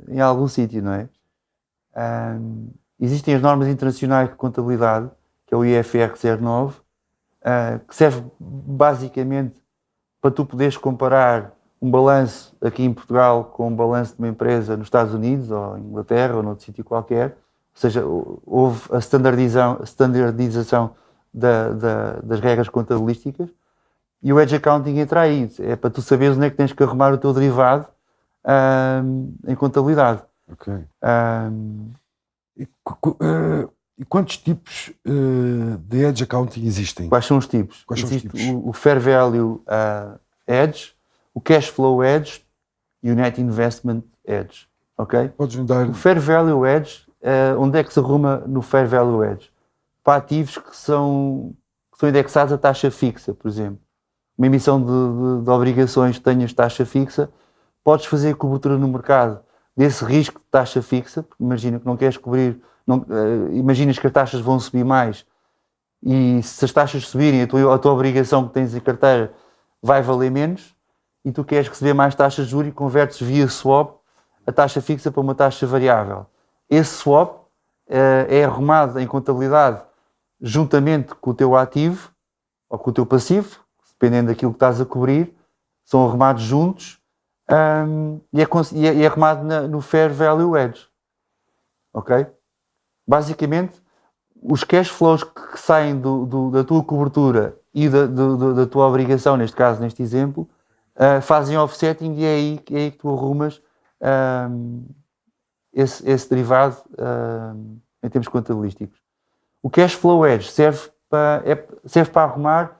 em algum sítio, não é? Existem as normas internacionais de contabilidade, que é o IFRS 09, que serve basicamente para tu poderes comparar um balanço aqui em Portugal com um balanço de uma empresa nos Estados Unidos ou em Inglaterra ou noutro sítio qualquer. Ou seja, houve a standardização das regras contabilísticas, e o Edge Accounting entra aí. É para tu saberes onde é que tens que arrumar o teu derivado em contabilidade. Ok. E quantos tipos de Edge Accounting existem? Quais são os tipos? Existe o Fair Value Edge, o Cash Flow Edge e o Net Investment Edge. Ok? Podes-me dar... O Fair Value Edge, onde é que se arruma no Fair Value Edge? Para ativos que são indexados a taxa fixa, por exemplo. Uma emissão de obrigações que tenhas taxa fixa, podes fazer cobertura no mercado desse risco de taxa fixa, porque imagina que não queres cobrir, imaginas que as taxas vão subir mais, e se as taxas subirem, a tua obrigação que tens em carteira vai valer menos, e tu queres receber mais taxas de juros e convertes via swap a taxa fixa para uma taxa variável. Esse swap é arrumado em contabilidade juntamente com o teu ativo ou com o teu passivo, dependendo daquilo que estás a cobrir, são arrumados juntos, e é arrumado no Fair Value Edge. Ok? Basicamente, os cash flows que saem da tua cobertura e da tua obrigação, neste caso, neste exemplo, fazem offsetting, e é aí que tu arrumas esse derivado em termos contabilísticos. O Cash Flow Edge serve para arrumar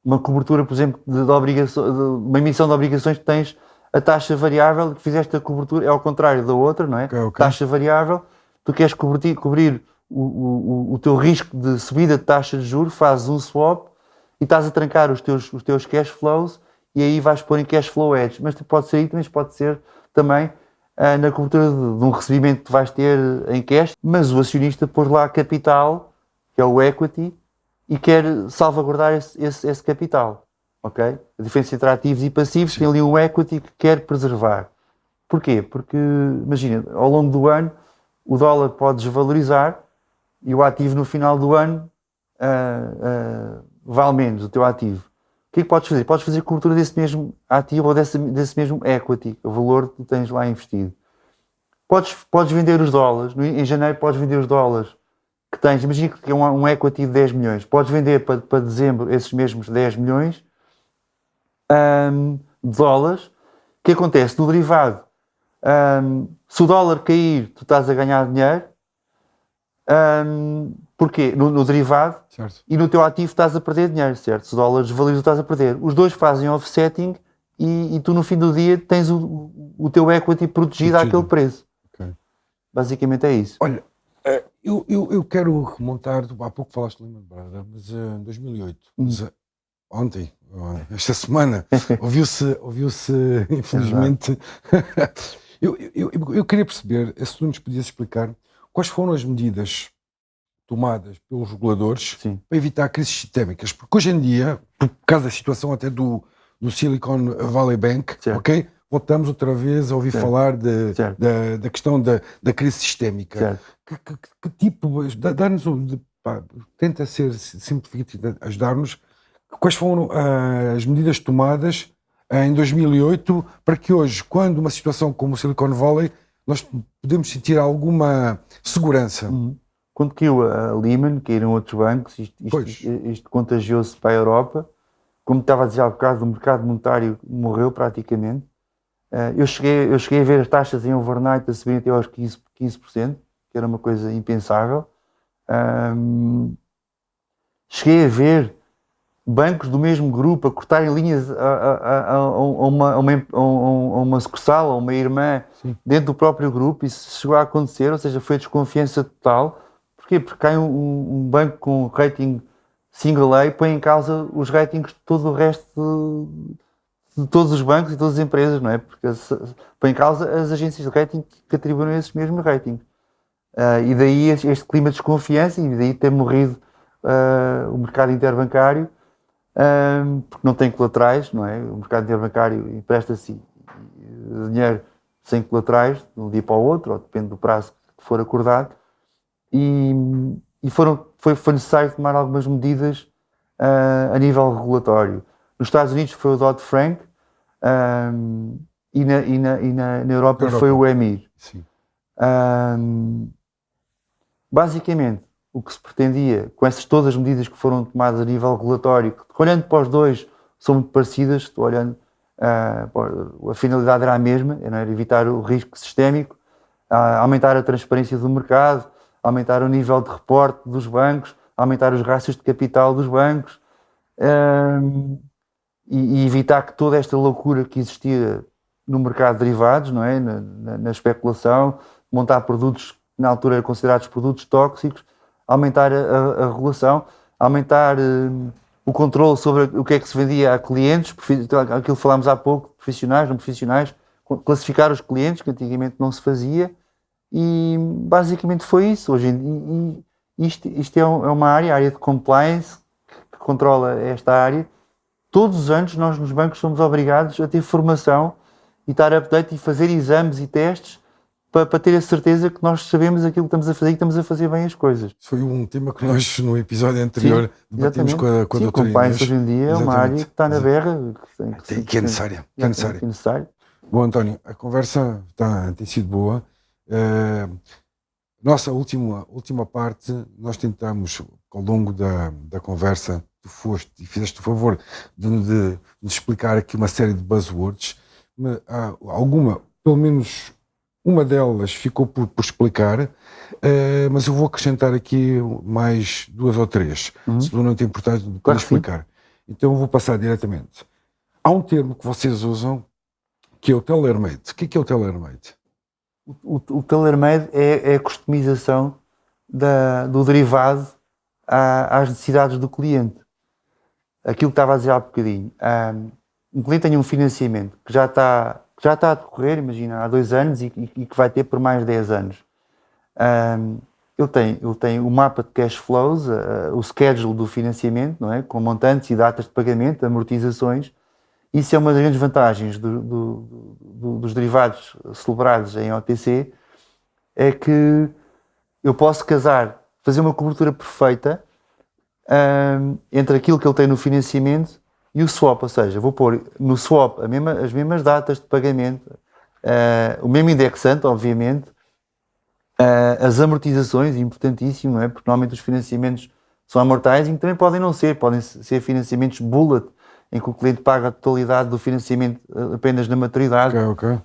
uma cobertura, por exemplo, de uma emissão de obrigações que tens a taxa variável, que fizeste a cobertura, é ao contrário da outra, não é? Okay. Taxa variável, tu queres cobrir o teu risco de subida de taxa de juros, fazes um swap e estás a trancar os teus cash flows, e aí vais pôr em Cash Flow Edge. Mas pode ser aí, mas pode ser também na cobertura de um recebimento que vais ter em cash, mas o acionista pôs lá capital, que é o equity, e quer salvaguardar esse capital. Okay? A diferença entre ativos e passivos, tem ali um equity que quer preservar. Porquê? Porque, imagina, ao longo do ano o dólar pode desvalorizar e o ativo no final do ano vale menos, o teu ativo. O que é que podes fazer? Podes fazer cobertura desse mesmo ativo ou desse mesmo equity, o valor que tu tens lá investido. Podes vender os dólares, em janeiro podes vender os dólares que tens, imagina que é um equity de 10 milhões, podes vender para dezembro esses mesmos 10 milhões de dólares, que acontece no derivado? Se o dólar cair, tu estás a ganhar dinheiro. Porquê? No derivado, Certo. e no teu ativo estás a perder dinheiro, certo? Se o dólar desvaloriza, estás a perder. Os dois fazem offsetting e tu no fim do dia tens o teu equity protegido àquele preço. Okay. Basicamente é isso. Olha, eu quero remontar, há pouco falaste de Lehman Brothers, mas em 2008, mas, ontem, esta semana, ouviu-se infelizmente. eu queria perceber se tu nos podias explicar quais foram as medidas tomadas pelos reguladores Sim. para evitar crises sistémicas, porque hoje em dia, por causa da situação até do Silicon Valley Bank, Certo. ok? Voltamos outra vez a ouvir Certo. falar Certo. da questão da crise sistémica. Que tipo, dá-nos, tenta ser simplificativo, ajudar-nos, quais foram as medidas tomadas em 2008 para que hoje, quando uma situação como o Silicon Valley, nós podemos sentir alguma segurança. Quando caiu a Lehman, caíram outros bancos, isto contagiou-se para a Europa. Como estava a dizer há bocado, o mercado monetário morreu praticamente. Eu cheguei a ver as taxas em overnight a subir até aos 15%, que era uma coisa impensável. Cheguei a ver bancos do mesmo grupo a cortarem linhas a uma sucursal, a uma irmã, dentro do próprio grupo. Isso chegou a acontecer, ou seja, foi desconfiança total. Porquê? Porque cai um banco com rating single A, põe em causa os ratings de todo o resto de todos os bancos e todas as empresas, não é? Porque põe em causa as agências de rating que atribuem esses mesmos ratings. E daí este clima de desconfiança, e daí ter morrido o mercado interbancário, porque não tem colaterais, não é? O mercado interbancário empresta-se dinheiro sem colaterais, de um dia para o outro, ou depende do prazo que for acordado, e foi necessário tomar algumas medidas a nível regulatório. Nos Estados Unidos foi o Dodd-Frank, e na Europa foi o EMIR. Sim. Basicamente, o que se pretendia com essas todas as medidas que foram tomadas a nível regulatório, que olhando para os dois são muito parecidas, estou olhando, a finalidade era a mesma, era evitar o risco sistémico, aumentar a transparência do mercado, aumentar o nível de reporte dos bancos, aumentar os rácios de capital dos bancos, e evitar que toda esta loucura que existia no mercado de derivados, não é? na especulação, montar produtos que na altura eram considerados produtos tóxicos, aumentar a regulação, aumentar o controle sobre o que é que se vendia a clientes, aquilo que falámos há pouco, profissionais, não profissionais, classificar os clientes, que antigamente não se fazia, e basicamente foi isso. Hoje isto é uma área, a área de compliance, que controla esta área. Todos os anos nós nos bancos somos obrigados a ter formação e estar update e fazer exames e testes para ter a certeza que nós sabemos aquilo que estamos a fazer e que estamos a fazer bem as coisas. Foi um tema que nós no episódio anterior debatimos com a doutora Compliance hoje em dia é uma área que está na berra. Que é necessária. Bom, António, a conversa tem sido boa. Nossa última parte, nós tentamos, ao longo da conversa, tu foste e fizeste o favor de explicar aqui uma série de buzzwords. Pelo menos uma delas ficou por explicar, mas eu vou acrescentar aqui mais 2 ou 3, se tu não te importares de explicar. Então eu vou passar diretamente. Há um termo que vocês usam, que é o tailor-made. O que é o tailor-made? O tailor-made é a customização do derivado às necessidades do cliente. Aquilo que estava a dizer há bocadinho. Um cliente tem um financiamento que já está a decorrer, imagina, há 2 anos e que vai ter por mais 10 anos. Ele tem o mapa de cash flows, o schedule do financiamento, não é? Com montantes e datas de pagamento, amortizações. Isso é uma das grandes vantagens dos derivados celebrados em OTC, é que eu posso fazer uma cobertura perfeita entre aquilo que ele tem no financiamento e o swap, ou seja, vou pôr no swap as mesmas datas de pagamento, o mesmo indexante, obviamente, as amortizações, importantíssimo, não é? Porque normalmente os financiamentos são amortizing, também podem não ser, podem ser financiamentos bullet, em que o cliente paga a totalidade do financiamento apenas na maturidade. Ok.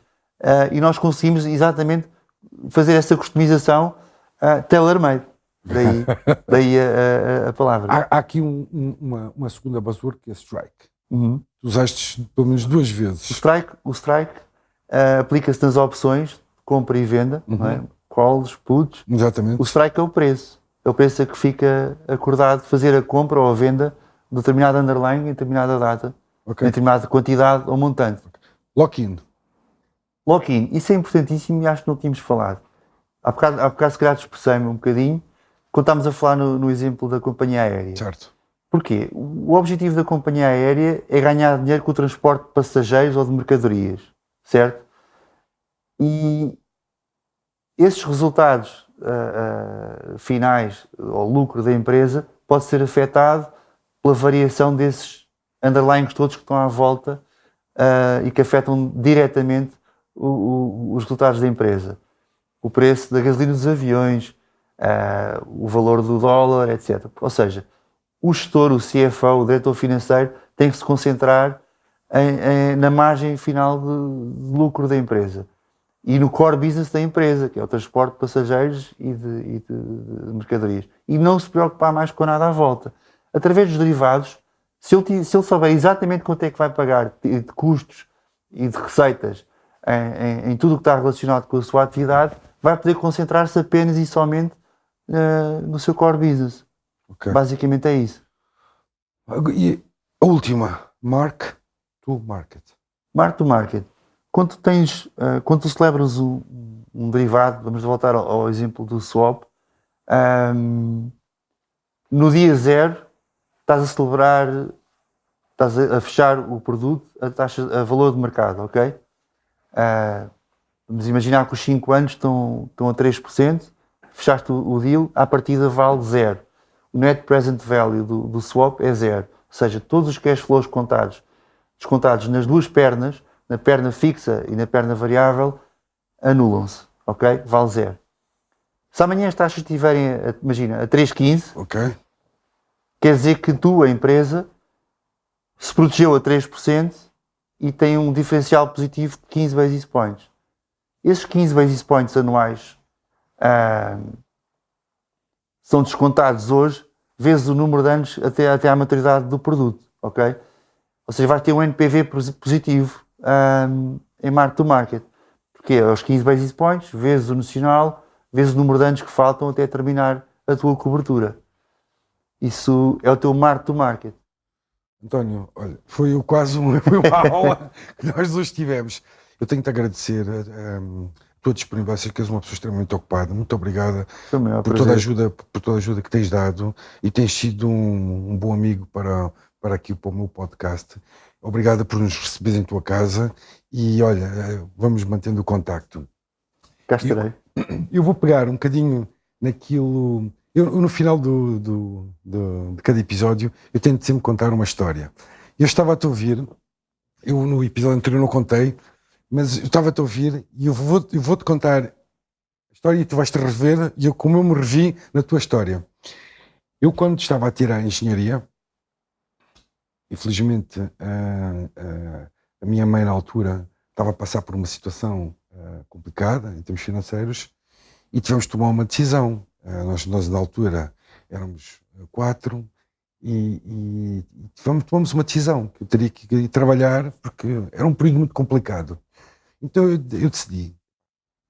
E nós conseguimos exatamente fazer essa customização tailor-made. Daí a palavra. Há aqui uma segunda buzzword que é strike. Uhum. Tu usaste pelo menos 2 vezes. O strike aplica-se nas opções de compra e venda, não é? Calls, puts. Exatamente. O strike é o preço. É o preço a que fica acordado fazer a compra ou a venda de determinada underlying em determinada data, em determinada quantidade ou montante. Lock-in. Lock-in. Isso é importantíssimo e acho que não tínhamos falado. Há bocado se calhar dispersei-me um bocadinho quando estávamos a falar no exemplo da companhia aérea. Certo. Porquê? O objetivo da companhia aérea é ganhar dinheiro com o transporte de passageiros ou de mercadorias, certo? E esses resultados finais, ou lucro da empresa, pode ser afetado pela variação desses underlyings todos que estão à volta e que afetam diretamente os resultados da empresa. O preço da gasolina dos aviões, o valor do dólar, etc. Ou seja, o gestor, o CFO, o diretor financeiro, tem que se concentrar na margem final de lucro da empresa e no core business da empresa, que é o transporte de passageiros e de mercadorias. E não se preocupar mais com nada à volta. Através dos derivados, se ele souber exatamente quanto é que vai pagar de custos e de receitas em tudo o que está relacionado com a sua atividade, vai poder concentrar-se apenas e somente no seu core business. Okay. Basicamente é isso. E a última, mark to market. Mark to market. Quando tu celebras um derivado, vamos voltar ao exemplo do swap, no dia 0 estás a celebrar, estás a fechar o produto a valor de mercado, ok? Vamos imaginar que os 5 anos estão a 3%, fechaste o deal, à partida vale 0. O net present value do swap é 0. Ou seja, todos os cash flows descontados nas duas pernas, na perna fixa e na perna variável, anulam-se, ok? Vale 0. Se amanhã as taxas estiverem, imagina, a 3,15, okay, quer dizer que a empresa, se protegeu a 3% e tem um diferencial positivo de 15 basis points. Esses 15 basis points anuais são descontados hoje, vezes o número de anos até à maturidade do produto, ok? Ou seja, vai ter um NPV positivo em mark to market. Porque é os 15 basis points, vezes o nocional, vezes o número de anos que faltam até terminar a tua cobertura. Isso é o teu mark to market. António, olha, foi uma aula que nós hoje tivemos. Eu tenho que te agradecer a tua disponibilidade, sei que és uma pessoa extremamente ocupada. Muito obrigada por toda a ajuda que tens dado e tens sido um bom amigo para o meu podcast. Obrigado por nos receberes em tua casa e olha, vamos mantendo o contacto. Cá estarei. Eu vou pegar um bocadinho naquilo. Eu, no final de cada episódio, eu tento sempre contar uma história. Eu estava-te a ouvir, eu no episódio anterior não contei, mas eu estava-te a ouvir e eu vou-te contar a história e tu vais-te rever, e como eu me revi na tua história. Eu, quando estava a tirar a engenharia, infelizmente a minha mãe na altura estava a passar por uma situação complicada em termos financeiros e tivemos de tomar uma decisão. Nós na altura éramos 4 e tomamos uma decisão que eu teria que ir trabalhar porque era um período muito complicado. Então eu decidi,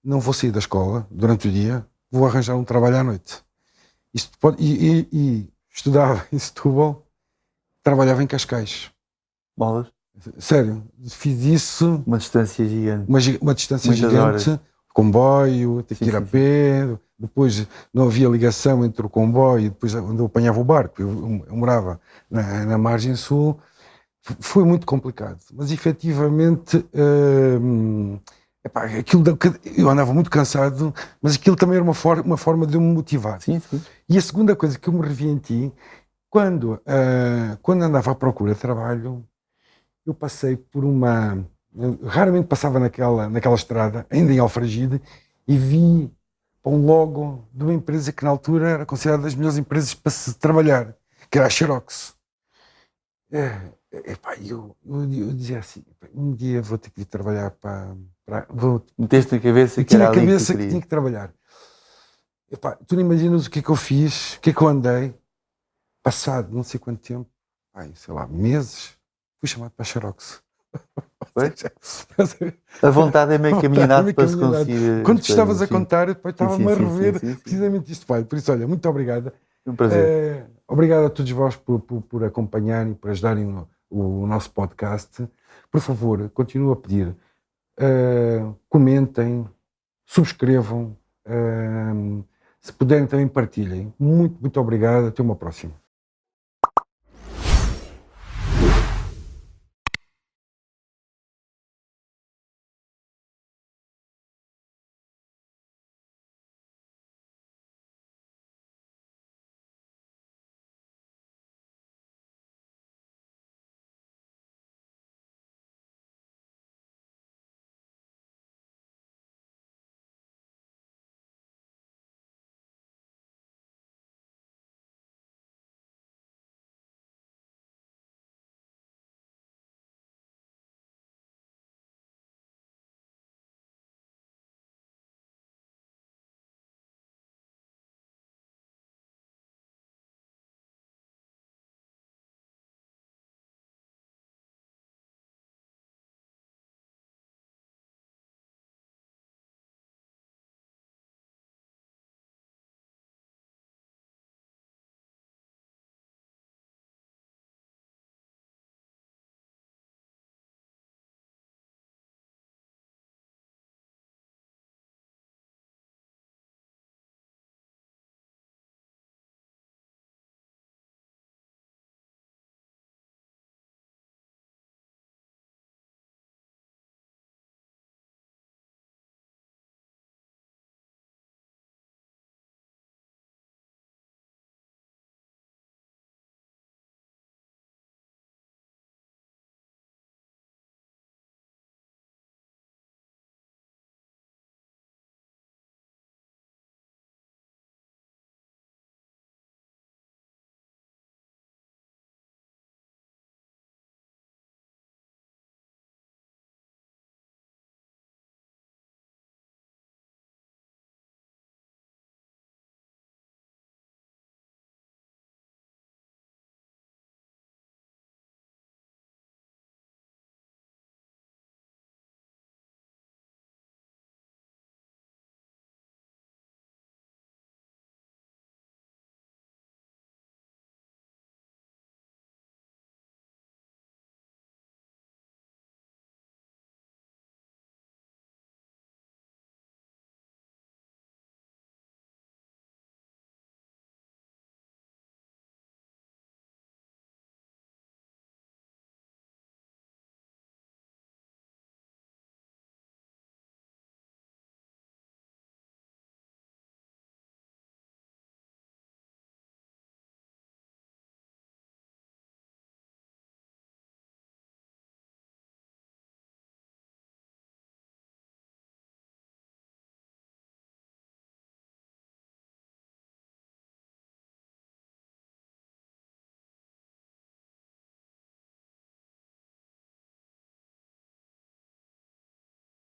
não vou sair da escola durante o dia, vou arranjar um trabalho à noite. E estudava em Setúbal, trabalhava em Cascais. Bolas? Sério, fiz isso. Uma distância gigante. Uma distância Muitas gigante, horas. Comboio, ter que ir a pé. Depois não havia ligação entre o comboio e depois onde eu apanhava o barco. Eu morava na margem sul. Foi muito complicado, mas efetivamente eu andava muito cansado, mas aquilo também era uma forma de eu me motivar. Sim, sim. E a segunda coisa que eu me revi em ti, quando andava à procura de trabalho, eu passei por raramente passava naquela estrada, ainda em Alfragide, e vi um logo de uma empresa que na altura era considerada das melhores empresas para se trabalhar, que era a Xerox. epá, eu dizia assim, epá, um dia vou ter que vir trabalhar vou Meteste na cabeça que meter era na ali que tu cabeça que querias. tinha que trabalhar. Epá, tu não imaginas o que é que eu fiz, o que é que eu andei, passado não sei quanto tempo, ai, sei lá, meses, fui chamado para a Xerox. Ou Foi? seja, A vontade é meio caminho vontade, andado meio para se caminho andado. conseguir Quando as tu estavas coisas, a sim. contar, depois Sim, sim, estava-me a sim, sim, rever sim, sim. precisamente isto, pai. Por isso, olha, muito obrigado. Um prazer. Obrigado a todos vós por acompanharem, por ajudarem o nosso podcast. Por favor, continuo a pedir, comentem, subscrevam, se puderem também partilhem. Muito, muito obrigado. Até uma próxima.